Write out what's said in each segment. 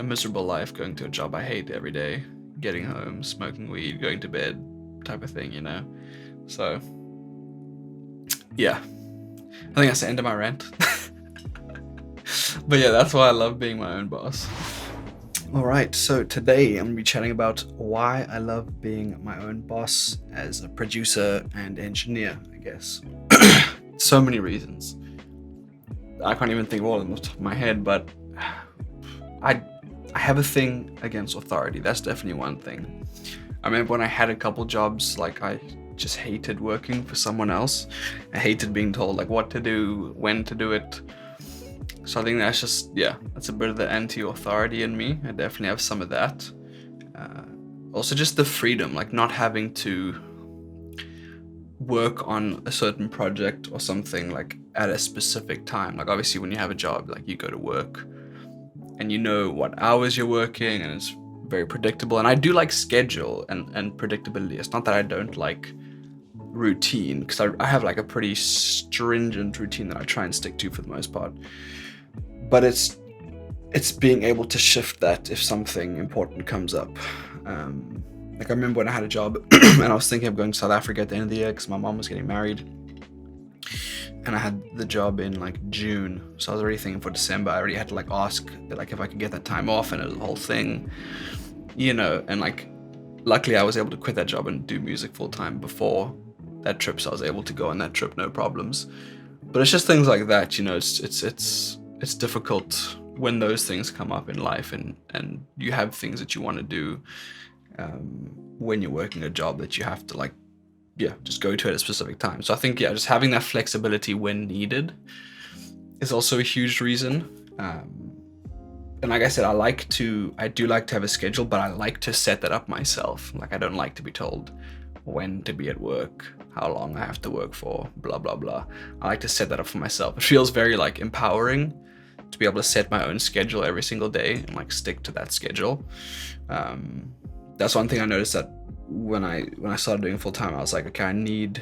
miserable life going to a job I hate every day, getting home, smoking weed, going to bed type of thing, So, yeah. I think that's the end of my rant. But yeah, that's why I love being my own boss. Alright, so today I'm going to be chatting about why I love being my own boss as a producer and engineer, I guess. So many reasons. I can't even think of all of them off the top of my head, but I have a thing against authority. That's definitely one thing. I remember when I had a couple jobs, like I just hated working for someone else. I hated being told like what to do, when to do it. So I think that's just, that's a bit of the anti-authority in me. I definitely have some of that. Also just the freedom, like not having to work on a certain project or something like at a specific time. Like obviously when you have a job, like you go to work and you know what hours you're working and it's very predictable. And I do like schedule and predictability. It's not that I don't like routine, because I have like a pretty stringent routine that I try and stick to for the most part. But it's being able to shift that if something important comes up. Like I remember when I had a job and I was thinking of going to South Africa at the end of the year because my mom was getting married. And I had the job in like June. So I was already thinking for December. I already had to like ask like if I could get that time off, and it was a whole thing, and like luckily I was able to quit that job and do music full time before that trip. So I was able to go on that trip, no problems. But it's just things like that, it's difficult when those things come up in life and you have things that you want to do when you're working a job that you have to just go to at a specific time. So I think, just having that flexibility when needed is also a huge reason. And like I said, I do like to have a schedule, but I like to set that up myself. Like I don't like to be told when to be at work, how long I have to work for, blah, blah, blah. I like to set that up for myself. It feels very like empowering to be able to set my own schedule every single day and like stick to that schedule. That's one thing I noticed, that when I started doing full time, I was like, okay, I need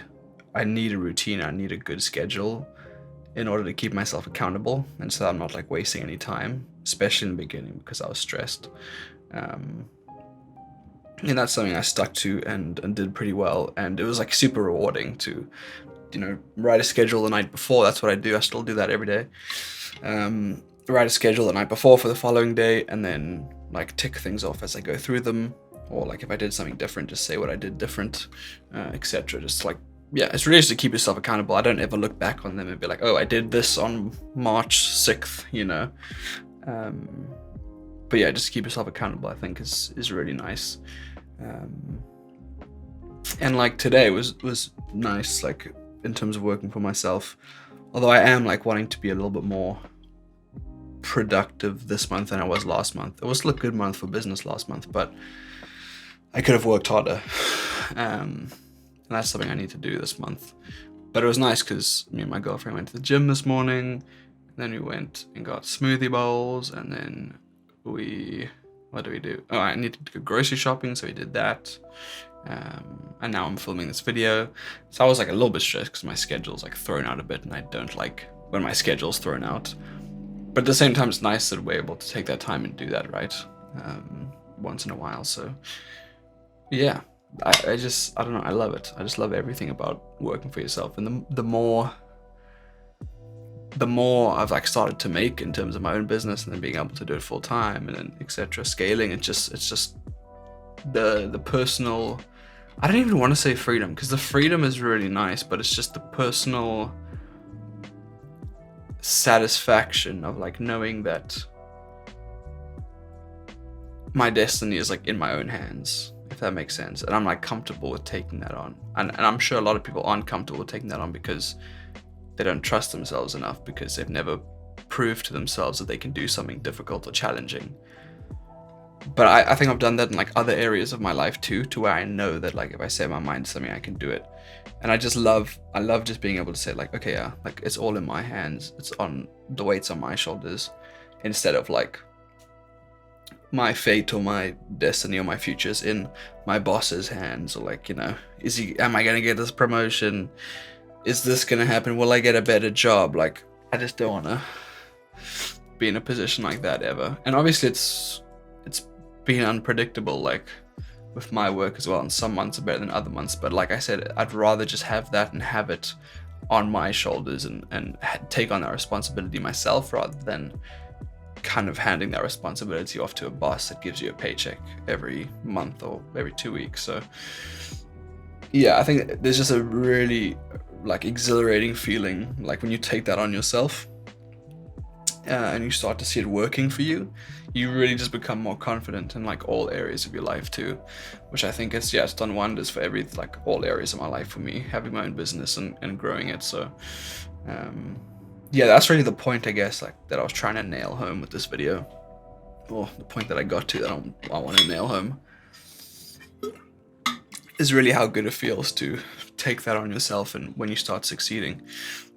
a routine. I need a good schedule in order to keep myself accountable, and so I'm not like wasting any time, especially in the beginning because I was stressed. And that's something I stuck to and did pretty well, and it was like super rewarding to, write a schedule the night before. That's what I do. I still do that every day. Write a schedule the night before for the following day, and then like tick things off as I go through them. Or like if I did something different, just say what I did different, etc. Just like, it's really just to keep yourself accountable. I don't ever look back on them and be like, oh, I did this on March 6th, But just keep yourself accountable, I think is really nice. And like today was nice, like in terms of working for myself. Although I am like wanting to be a little bit more productive this month than I was last month. It was still a good month for business last month, but I could have worked harder. And that's something I need to do this month. But it was nice because me and my girlfriend went to the gym this morning. Then we went and got smoothie bowls. And then what do we do? Oh, I needed to go grocery shopping, so we did that. And now I'm filming this video. So I was like a little bit stressed because my schedule's like thrown out a bit, and I don't like when my schedule's thrown out. But at the same time, it's nice that we're able to take that time and do that, right? Once in a while. So yeah, I don't know, I love it. I just love everything about working for yourself. And the more I've like started to make in terms of my own business, and then being able to do it full time and then etc. scaling, it's just the personal, I don't even want to say freedom, because the freedom is really nice, but it's just the personal satisfaction of like knowing that my destiny is like in my own hands, if that makes sense. And I'm like comfortable with taking that on. And I'm sure a lot of people aren't comfortable with taking that on because they don't trust themselves enough, because they've never proved to themselves that they can do something difficult or challenging. But I think I've done that in like other areas of my life too, to where I know that like if I set my mind to something, I can do it. And I love just being able to say like, okay, yeah, like it's all in my hands. It's on the weights on my shoulders, instead of like my fate or my destiny or my future's in my boss's hands, or like, am I gonna get this promotion? Is this gonna happen? Will I get a better job? Like, I just don't wanna be in a position like that ever. And obviously being unpredictable, like with my work as well, and some months are better than other months, but like I said, I'd rather just have that and have it on my shoulders and take on that responsibility myself, rather than kind of handing that responsibility off to a boss that gives you a paycheck every month or every 2 weeks. So yeah, I think there's just a really like exhilarating feeling like when you take that on yourself, and you start to see it working for you. You really just become more confident in like all areas of your life too, which I think it's done wonders for like all areas of my life for me, having my own business and growing it. So yeah, that's really the point, I guess, like that I was trying to nail home with this video, or the point that I got to that I want to nail home, is really how good it feels to take that on yourself and when you start succeeding.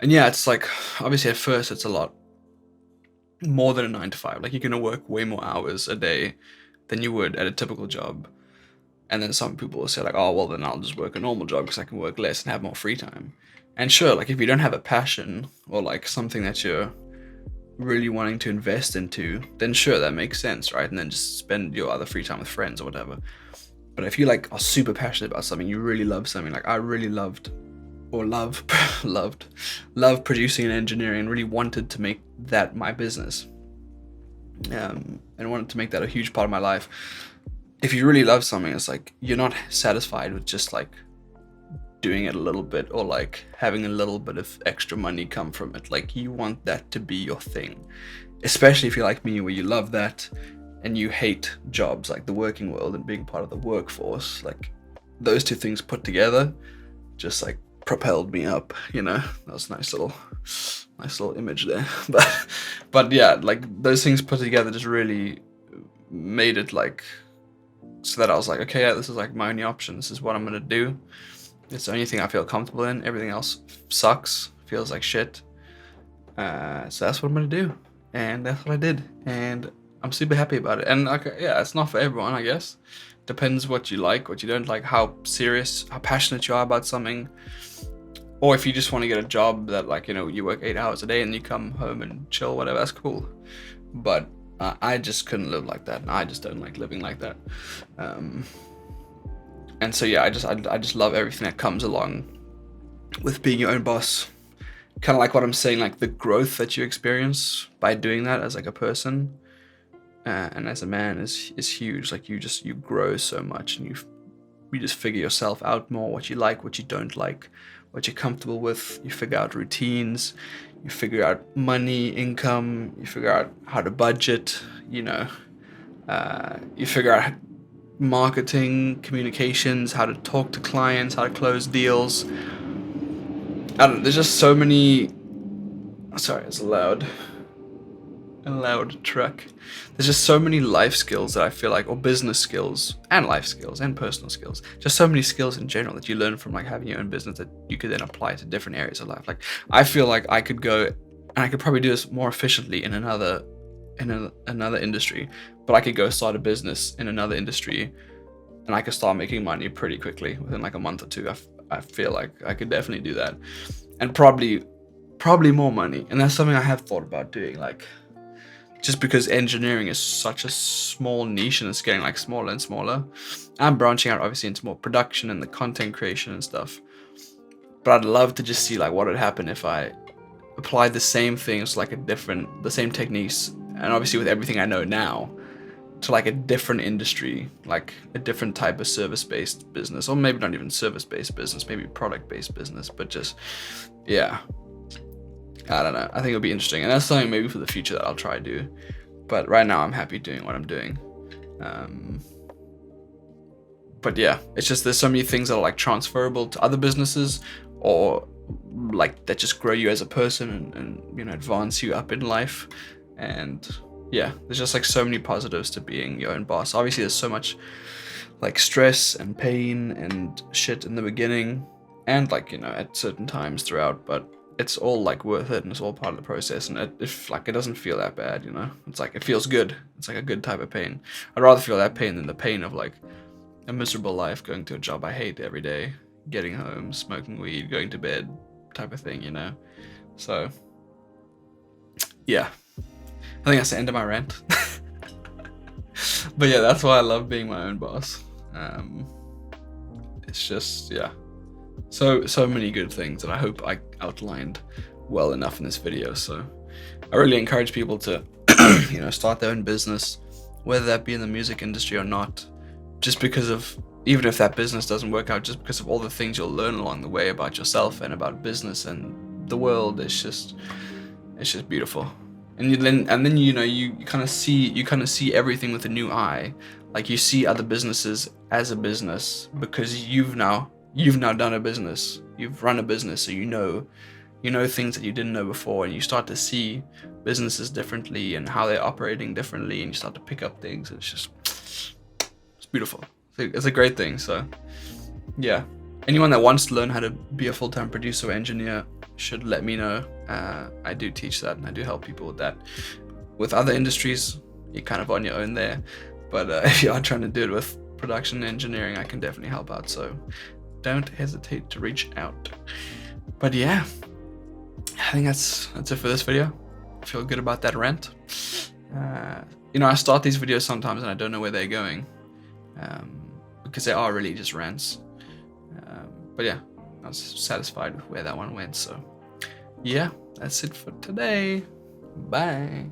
And yeah, it's like, obviously at first it's a lot more than a 9 to 5. Like, you're gonna work way more hours a day than you would at a typical job. And then some people will say like, oh, well then I'll just work a normal job because I can work less and have more free time. And sure, like if you don't have a passion or like something that you're really wanting to invest into, then sure, that makes sense, right? And then just spend your other free time with friends or whatever. But if you like are super passionate about something, you really love something, like I really loved producing and engineering, and really wanted to make that my business, and wanted to make that a huge part of my life. If you really love something, it's like you're not satisfied with just like doing it a little bit or like having a little bit of extra money come from it. Like, you want that to be your thing, especially if you're like me, where you love that and you hate jobs, like the working world and being part of the workforce. Like, those two things put together just like propelled me up, you know. That was a nice little image there. But yeah, like those things put together just really made it like so that I was like, okay, yeah, this is like my only option. This is what I'm gonna do. It's the only thing I feel comfortable in. Everything else sucks, feels like shit. So that's what I'm gonna do, and that's what I did, and I'm super happy about it. And like, yeah, it's not for everyone, I guess. Depends what you like, what you don't like, how passionate you are about something. Or if you just want to get a job that, like, you know, you work 8 hours a day and you come home and chill, whatever, that's cool. But I just couldn't live like that, and I just don't like living like that. And so yeah, I just love everything that comes along with being your own boss. Kind of like what I'm saying, like the growth that you experience by doing that as like a person, and as a man is huge. Like, you grow so much, and you just figure yourself out more, what you like, what you don't like, what you're comfortable with. You figure out routines, you figure out money, income, you figure out how to budget, you know, you figure out marketing, communications, how to talk to clients, how to close deals. There's just so many. Sorry, it's a loud truck. There's just so many life skills that I feel like, or business skills and life skills and personal skills, just so many skills in general that you learn from like having your own business that you could then apply to different areas of life. Like, I feel like I could go and I could probably do this more efficiently in another industry, but I could go start a business in another industry and I could start making money pretty quickly within like a month or two. I feel like I could definitely do that, and probably more money. And that's something I have thought about doing, like, just because engineering is such a small niche and it's getting like smaller and smaller. I'm branching out obviously into more production and the content creation and stuff, but I'd love to just see like what would happen if I applied the same things, like the same techniques, and obviously with everything I know now, to like a different industry, like a different type of service-based business, or maybe not even service-based business, maybe product-based business. But just, yeah, I don't know. I think it'll be interesting, and that's something maybe for the future that I'll try to do. But right now, I'm happy doing what I'm doing. But yeah, it's just there's so many things that are like transferable to other businesses, or like that just grow you as a person and you know, advance you up in life. And yeah, there's just like so many positives to being your own boss. Obviously, there's so much like stress and pain and shit in the beginning, and like, you know, at certain times throughout, but it's all like worth it, and it's all part of the process. And it doesn't feel that bad, you know. It's like, it feels good. It's like a good type of pain. I'd rather feel that pain than the pain of like a miserable life, going to a job I hate every day, getting home, smoking weed, going to bed type of thing, you know. So yeah, I think that's the end of my rant. But yeah, that's why I love being my own boss. It's just, yeah, so many good things, and I hope I outlined well enough in this video. So I really encourage people to start their own business, whether that be in the music industry or not, just because of, even if that business doesn't work out, just because of all the things you'll learn along the way about yourself and about business and the world. It's just beautiful. And then you kind of see everything with a new eye. Like, you see other businesses as a business because you've now done a business, you've run a business, so you know things that you didn't know before, and you start to see businesses differently and how they're operating differently, and you start to pick up things. It's beautiful. It's a great thing. So yeah, anyone that wants to learn how to be a full-time producer or engineer should let me know. I do teach that, and I do help people with that. With other industries, you're kind of on your own there, but if you are trying to do it with production engineering, I can definitely help out, so don't hesitate to reach out. But yeah, I think that's it for this video. I feel good about that rant. I start these videos sometimes and I don't know where they're going, because they are really just rants. But yeah, I was satisfied with where that one went. So yeah, that's it for today. Bye.